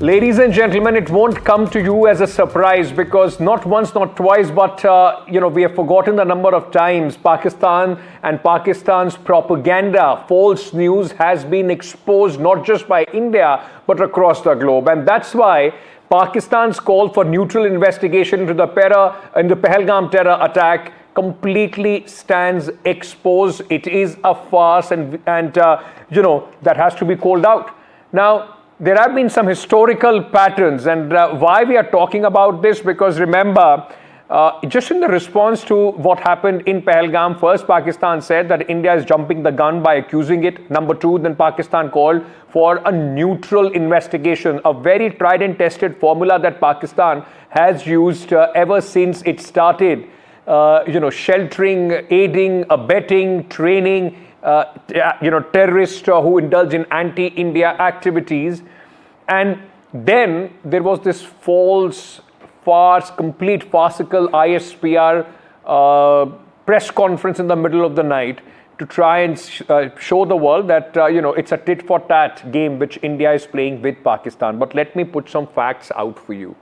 Ladies and gentlemen, it won't come to you as a surprise because not once, not twice, but we have forgotten the number of times Pakistan and Pakistan's propaganda, false news has been exposed not just by India but across the globe, and that's why Pakistan's call for neutral investigation into the Pahalgam terror attack completely stands exposed. It is a farce, and that has to be called out. Now, there have been some historical patterns, and why we are talking about this, because remember, just in the response to what happened in Pahalgam, first Pakistan said that India is jumping the gun by accusing it. Number two, then Pakistan called for a neutral investigation, a very tried and tested formula that Pakistan has used ever since it started, sheltering, aiding, abetting, training, terrorists who indulge in anti-India activities. And then there was this false, farce, complete farcical ISPR press conference in the middle of the night to try and show the world that, it's a tit-for-tat game which India is playing with Pakistan. But let me put some facts out for you.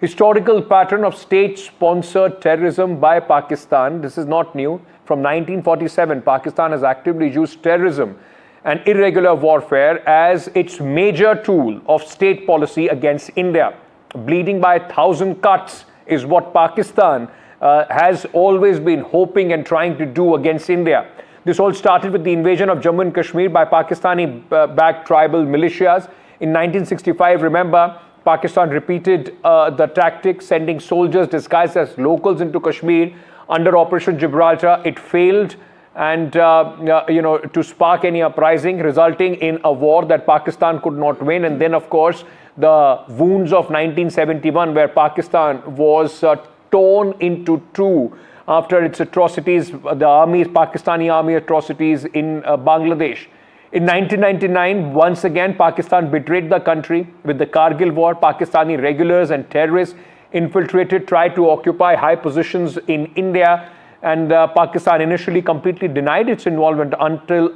Historical pattern of state-sponsored terrorism by Pakistan. This is not new. From 1947, Pakistan has actively used terrorism and irregular warfare as its major tool of state policy against India. Bleeding by 1,000 cuts is what Pakistan has always been hoping and trying to do against India. This all started with the invasion of Jammu and Kashmir by Pakistani-backed tribal militias. In 1965, remember, Pakistan repeated the tactic, sending soldiers disguised as locals into Kashmir under Operation Gibraltar. It failed, and to spark any uprising, resulting in a war that Pakistan could not win. And then, of course, the wounds of 1971, where Pakistan was torn into two after its atrocities, the Pakistani army atrocities in Bangladesh. In 1999, once again, Pakistan betrayed the country with the Kargil war. Pakistani regulars and terrorists infiltrated, tried to occupy high positions in India, and Pakistan initially completely denied its involvement until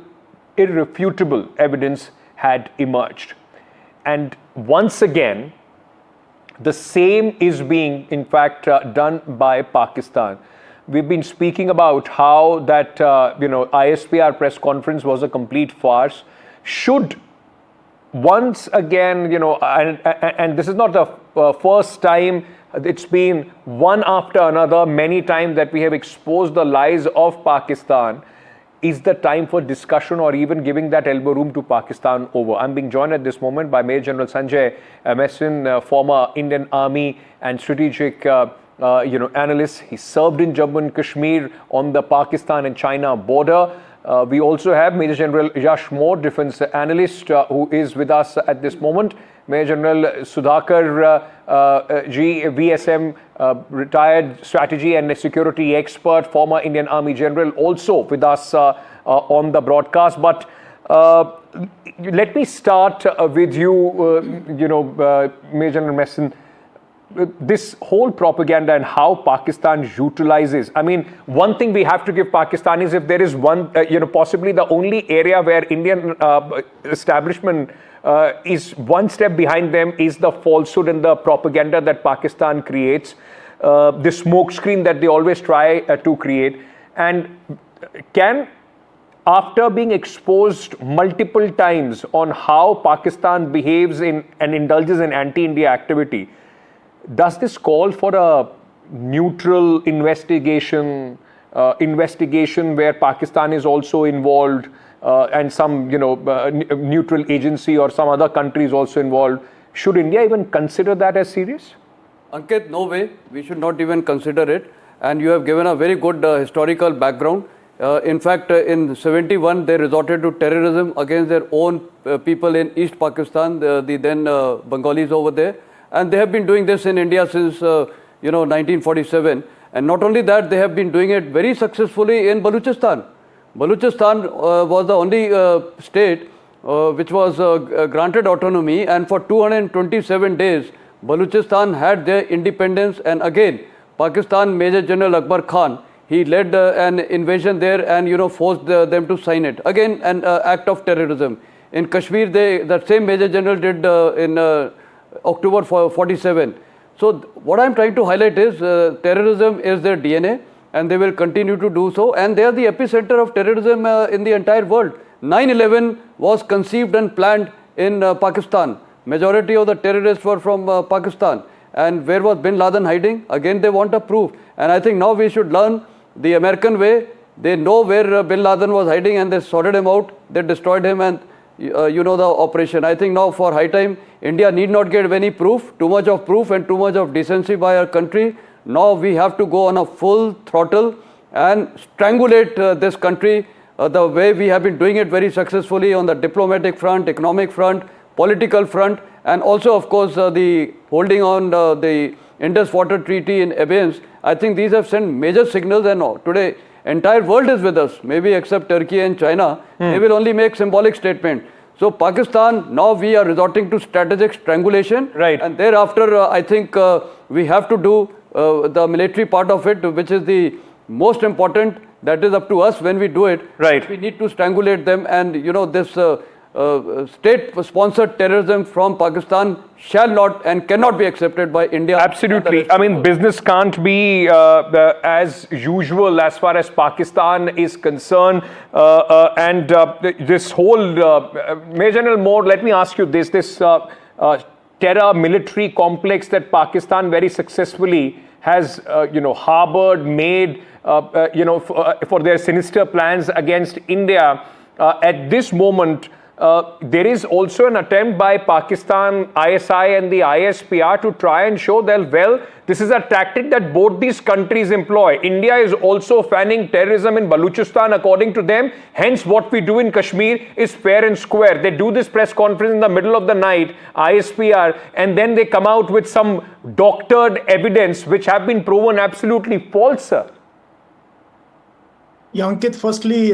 irrefutable evidence had emerged. And once again, the same is being, in fact, done by Pakistan. We've been speaking about how that ISPR press conference was a complete farce. Should once again, and this is not the first time, it's been one after another, many times that we have exposed the lies of Pakistan. Is the time for discussion or even giving that elbow room to Pakistan over? I'm being joined at this moment by Major General Sanjay Messin, former Indian Army and strategic analyst. He served in Jammu and Kashmir on the Pakistan and China border. We also have Major General Yash Moore, defense analyst, who is with us at this moment. Major General Sudhakar G, VSM, retired strategy and security expert, former Indian Army General, also with us on the broadcast. But let me start with you, Major General Messin. This whole propaganda and how Pakistan utilizes. I mean, one thing we have to give Pakistanis, if there is one, possibly the only area where Indian establishment is one step behind them, is the falsehood and the propaganda that Pakistan creates, the smokescreen that they always try to create. And can, after being exposed multiple times on how Pakistan behaves in and indulges in anti-India activity, does this call for a neutral investigation where Pakistan is also involved, and some neutral agency or some other country is also involved? Should India even consider that as serious? Ankit, no way. We should not even consider it. And you have given a very good historical background. In fact, in 71, they resorted to terrorism against their own people in East Pakistan, the then Bengalis over there. And they have been doing this in India since 1947. And not only that, they have been doing it very successfully in Balochistan. Balochistan was the only state which was granted autonomy, and for 227 days, Balochistan had their independence. And again, Pakistan Major General Akbar Khan, he led an invasion there and forced them to sign it. Again, an act of terrorism. In Kashmir, that same Major General did in October 47. So what I'm trying to highlight is terrorism is their DNA, and they will continue to do so, and they are the epicenter of terrorism in the entire world. 9/11 was conceived and planned in Pakistan. Majority of the terrorists were from Pakistan. And where was Bin Laden hiding? Again, they want a proof. And I think now we should learn the American way. They know where Bin Laden was hiding, and they sorted him out. They destroyed him, and you know the operation. I think now for high time, India need not get any proof, too much of proof and too much of decency by our country. Now we have to go on a full throttle and strangulate this country the way we have been doing it very successfully on the diplomatic front, economic front, political front, and also of course the holding on the Indus Water Treaty in abeyance. I think these have sent major signals, and today entire world is with us, maybe except Turkey and China. They will only make symbolic statement. So Pakistan, now we are resorting to strategic strangulation. Right. And thereafter, I think we have to do the military part of it, which is the most important. That is up to us when we do it. Right. We need to strangulate them, and you know this state-sponsored terrorism from Pakistan shall not and cannot be accepted by India. Absolutely. I mean, business can't be as usual as far as Pakistan is concerned. This whole, Major General Moore, let me ask you this. This terror military complex that Pakistan very successfully has, harbored, made, for their sinister plans against India. At this moment, there is also an attempt by Pakistan, ISI and the ISPR to try and show that, well, this is a tactic that both these countries employ. India is also fanning terrorism in Balochistan, according to them. Hence, what we do in Kashmir is fair and square. They do this press conference in the middle of the night, ISPR, and then they come out with some doctored evidence which have been proven absolutely false, sir. Yeah, Ankit, firstly,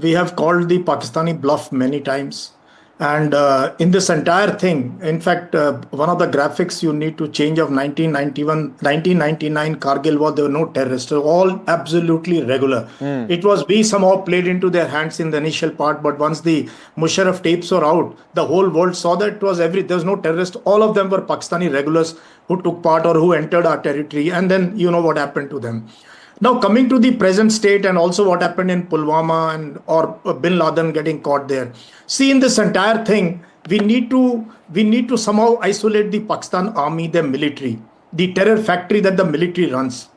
we have called the Pakistani bluff many times. And in this entire thing, in fact, one of the graphics you need to change of 1999 Kargil war, there were no terrorists, all absolutely regular. It was we somehow played into their hands in the initial part, but once the Musharraf tapes were out, the whole world saw that it was there was no terrorist. All of them were Pakistani regulars who took part or who entered our territory. And then you know what happened to them. Now, coming to the present state and also what happened in Pulwama or Bin Laden getting caught there. See, in this entire thing, we need to somehow isolate the Pakistan army, the military, the terror factory that the military runs.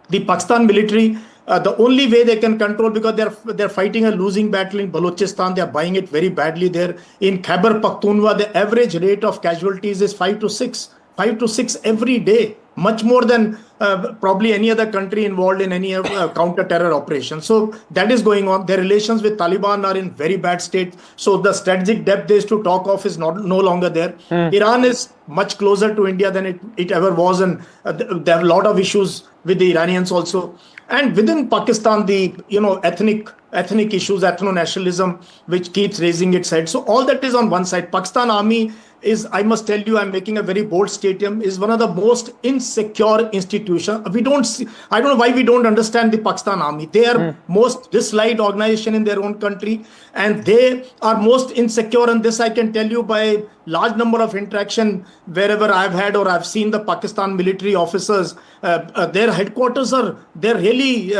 The Pakistan military, the only way they can control, because they're fighting a losing battle in Balochistan, they're buying it very badly there. In Khyber Pakhtunkhwa, the average rate of casualties is 5 to 6 every day. Much more than probably any other country involved in any counter-terror operation. So that is going on. Their relations with Taliban are in very bad state. So the strategic depth there is to talk of is no longer there. Iran is much closer to India than it ever was, and there are a lot of issues with the Iranians also. And within Pakistan, the ethnic issues, ethno-nationalism, which keeps raising its head. So all that is on one side. Pakistan army is, I must tell you, I'm making a very bold statement, is one of the most insecure institutions. I don't know why we don't understand the Pakistan army. They are most disliked organization in their own country, and they are most insecure. And this I can tell you by large number of interaction wherever I've had or I've seen the Pakistan military officers. Their headquarters they're really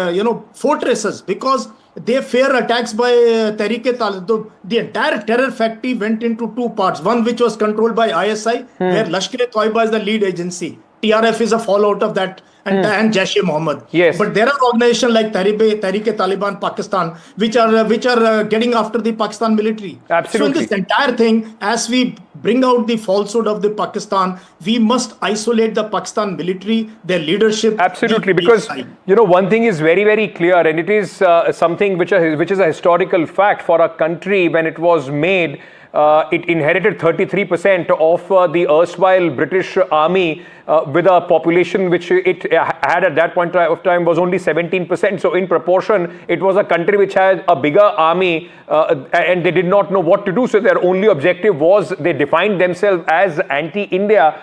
fortresses, because they fear attacks by Tehreek-e-Taliban. The entire terror factory went into two parts. One which was controlled by ISI, where Lashkar-e-Toiba is the lead agency. TRF is a fallout of that, and Jaish-e-Mohammed. Yes. But there are organizations like Tehreek-e-Taliban Pakistan, which are getting after the Pakistan military. Absolutely. So in this entire thing, as we bring out the falsehood of the Pakistan, we must isolate the Pakistan military, their leadership. Absolutely, because one thing is very, very clear, and it is something which is a historical fact for a country. When it was made, it inherited 33% of the erstwhile British army, with a population which it had at that point of time was only 17%. So in proportion, it was a country which had a bigger army, and they did not know what to do. So their only objective was, they defined themselves as anti-India.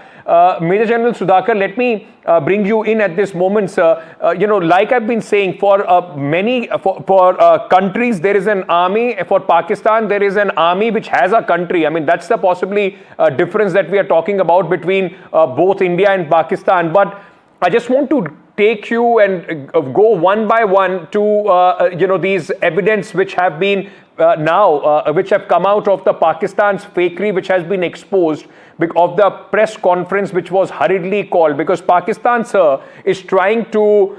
Major General Sudhakar, let me bring you in at this moment, sir. Like I've been saying, for many countries, there is an army. For Pakistan, there is an army which has a country. I mean, that's the possibly difference that we are talking about between both India and Pakistan. But I just want to take you and go one by one to these evidence which have been which have come out of the Pakistan's fakery, which has been exposed of the press conference which was hurriedly called, because Pakistan, sir, is trying to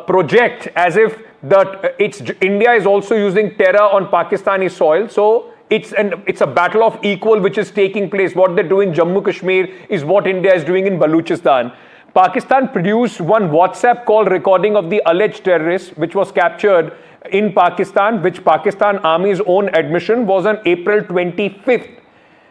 project as if that India is also using terror on Pakistani soil. So it's a battle of equal which is taking place. What they do in Jammu Kashmir is what India is doing in Baluchistan. Pakistan produced one WhatsApp call recording of the alleged terrorist, which was captured in Pakistan, which Pakistan Army's own admission was on April 25th.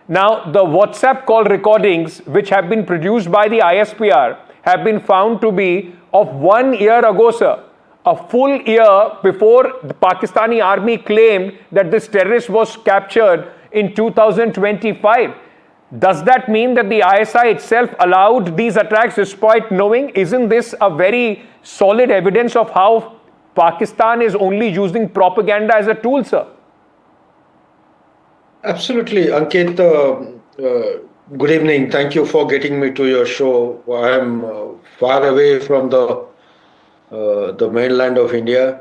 Now, the WhatsApp call recordings, which have been produced by the ISPR, have been found to be of 1 year ago, sir. A full year before the Pakistani army claimed that this terrorist was captured in 2025. Does that mean that the ISI itself allowed these attacks despite knowing? Isn't this a very solid evidence of how Pakistan is only using propaganda as a tool, sir? Absolutely, Ankit. Good evening. Thank you for getting me to your show. I am far away from the mainland of India.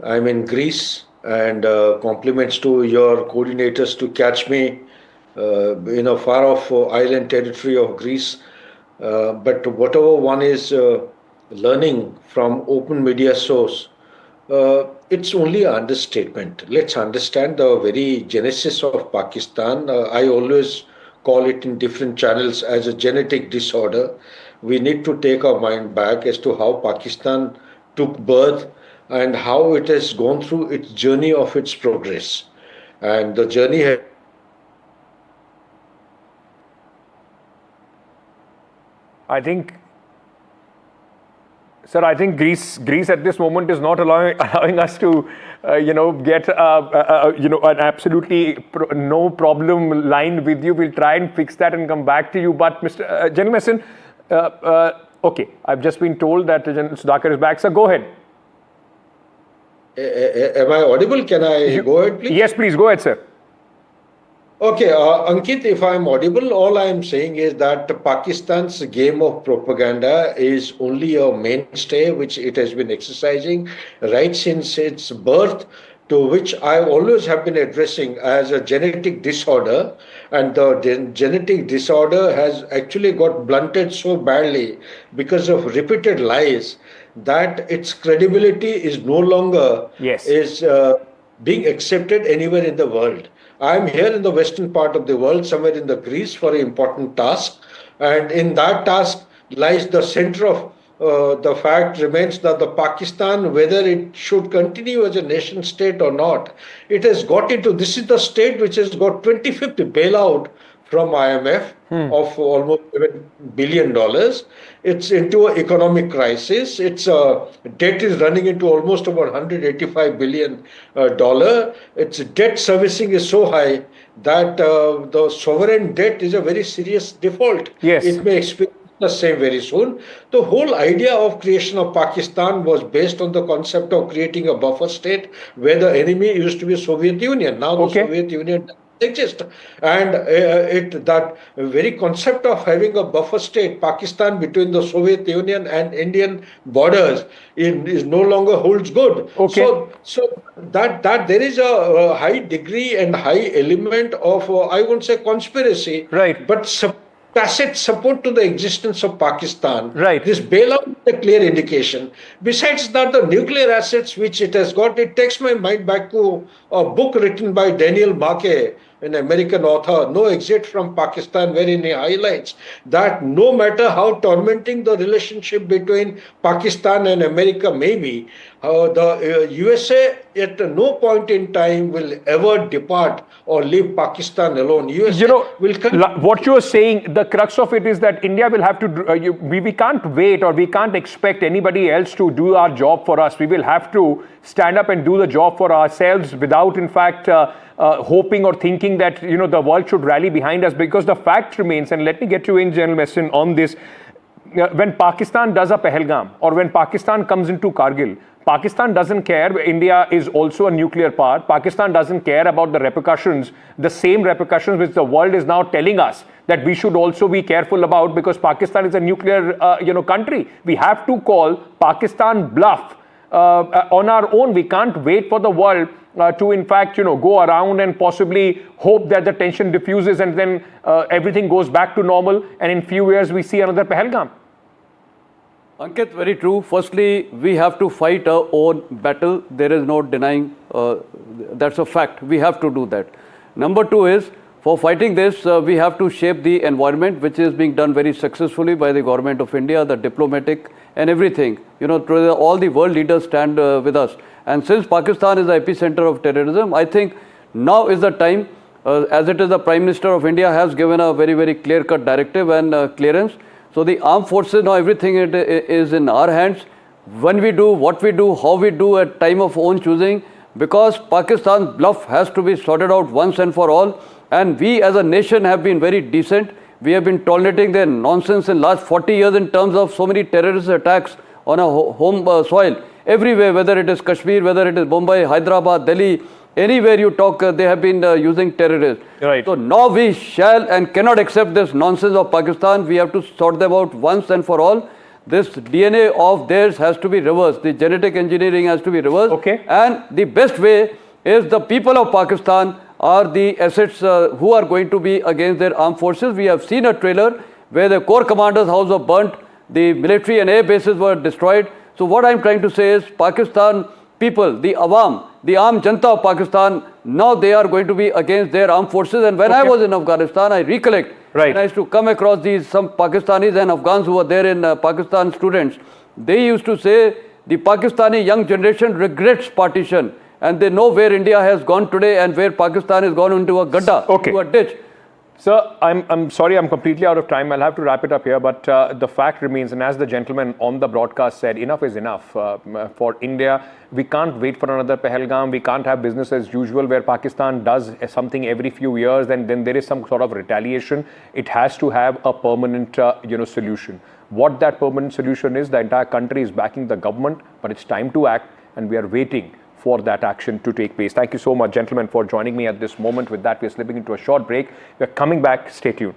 I'm in Greece, and compliments to your coordinators to catch me in a far off island territory of Greece. But whatever one is learning from open media source, it's only an understatement. Let's understand the very genesis of Pakistan. I always call it in different channels as a genetic disorder. We need to take our mind back as to how Pakistan took birth and how it has gone through its journey of its progress. And the journey has I think Greece at this moment is not allowing us to, get an absolutely no problem line with you. We'll try and fix that and come back to you. But Mr. General, okay, I've just been told that General Sudhakar is back. So go ahead. Am I audible? Can I go ahead, please? Yes, please go ahead, sir. Okay, Ankit, if I'm audible, all I'm saying is that Pakistan's game of propaganda is only a mainstay which it has been exercising right since its birth, to which I always have been addressing as a genetic disorder. And the genetic disorder has actually got blunted so badly because of repeated lies that its credibility is no longer being accepted anywhere in the world. I'm here in the western part of the world, somewhere in the Greece, for an important task. And in that task lies the center of the fact remains that the Pakistan, whether it should continue as a nation state or not, it has got into, this is the state which has got 25th bailout from IMF of almost $7 billion. It's into an economic crisis. Its debt is running into almost about $185 billion. Its debt servicing is so high that the sovereign debt is a very serious default. Yes. It may experience the same very soon. The whole idea of creation of Pakistan was based on the concept of creating a buffer state where the enemy used to be Soviet Union. Now the Soviet Union exist, and that very concept of having a buffer state, Pakistan, between the Soviet Union and Indian borders is no longer holds good. Okay. So that there is a high degree and high element of I won't say conspiracy, right, but tacit support to the existence of Pakistan. Right. This bailout is a clear indication. Besides that, the nuclear assets which it has got, it takes my mind back to a book written by Daniel Marquet, an American author, No Exit from Pakistan, wherein he highlights that no matter how tormenting the relationship between Pakistan and America may be, The USA at no point in time will ever depart or leave Pakistan alone. USA will what you're saying, the crux of it is that India will have to, we can't wait or we can't expect anybody else to do our job for us. We will have to stand up and do the job for ourselves without, in fact, hoping or thinking that, the world should rally behind us, because the fact remains, and let me get you in, General Messin, on this. When Pakistan does a Pahalgam or when Pakistan comes into Kargil, Pakistan doesn't care. India is also a nuclear power. Pakistan doesn't care about the repercussions, the same repercussions which the world is now telling us that we should also be careful about, because Pakistan is a nuclear country. We have to call Pakistan bluff on our own. We can't wait for the world to, in fact, go around and possibly hope that the tension diffuses and then everything goes back to normal, and in few years we see another Pahalgam. Ankit, very true. Firstly, we have to fight our own battle. There is no denying, that's a fact. We have to do that. Number two is, for fighting this, we have to shape the environment, which is being done very successfully by the government of India, the diplomatic and everything. All the world leaders stand with us. And since Pakistan is the epicenter of terrorism, I think now is the time, as it is the Prime Minister of India has given a very, very clear-cut directive and clearance. So the armed forces, now everything is in our hands. When we do, what we do, how we do at time of own choosing, because Pakistan's bluff has to be sorted out once and for all. And we as a nation have been very decent. We have been tolerating their nonsense in last 40 years in terms of so many terrorist attacks on our home soil. Everywhere, whether it is Kashmir, whether it is Mumbai, Hyderabad, Delhi, anywhere you talk, they have been using terrorists. Right. So now we shall and cannot accept this nonsense of Pakistan. We have to sort them out once and for all. This DNA of theirs has to be reversed. The genetic engineering has to be reversed. Okay. And the best way is the people of Pakistan are the assets who are going to be against their armed forces. We have seen a trailer where the corps commander's house was burnt, the military and air bases were destroyed. So what I'm trying to say is, Pakistan people, the Awam, the armed Janta of Pakistan, now they are going to be against their armed forces. And when I was in Afghanistan, I recollect, when I used to come across some Pakistanis and Afghans who were there in Pakistan, students, they used to say the Pakistani young generation regrets partition, and they know where India has gone today and where Pakistan has gone into a gadda, into a ditch. Sir, I'm sorry, I'm completely out of time. I'll have to wrap it up here. But the fact remains, and as the gentleman on the broadcast said, enough is enough. For India, we can't wait for another Pahalgam. We can't have business as usual where Pakistan does something every few years and then there is some sort of retaliation. It has to have a permanent, solution. What that permanent solution is, the entire country is backing the government, but it's time to act, and we are waiting for that action to take place. Thank you so much, gentlemen, for joining me at this moment. With that, we're slipping into a short break. We're coming back. Stay tuned.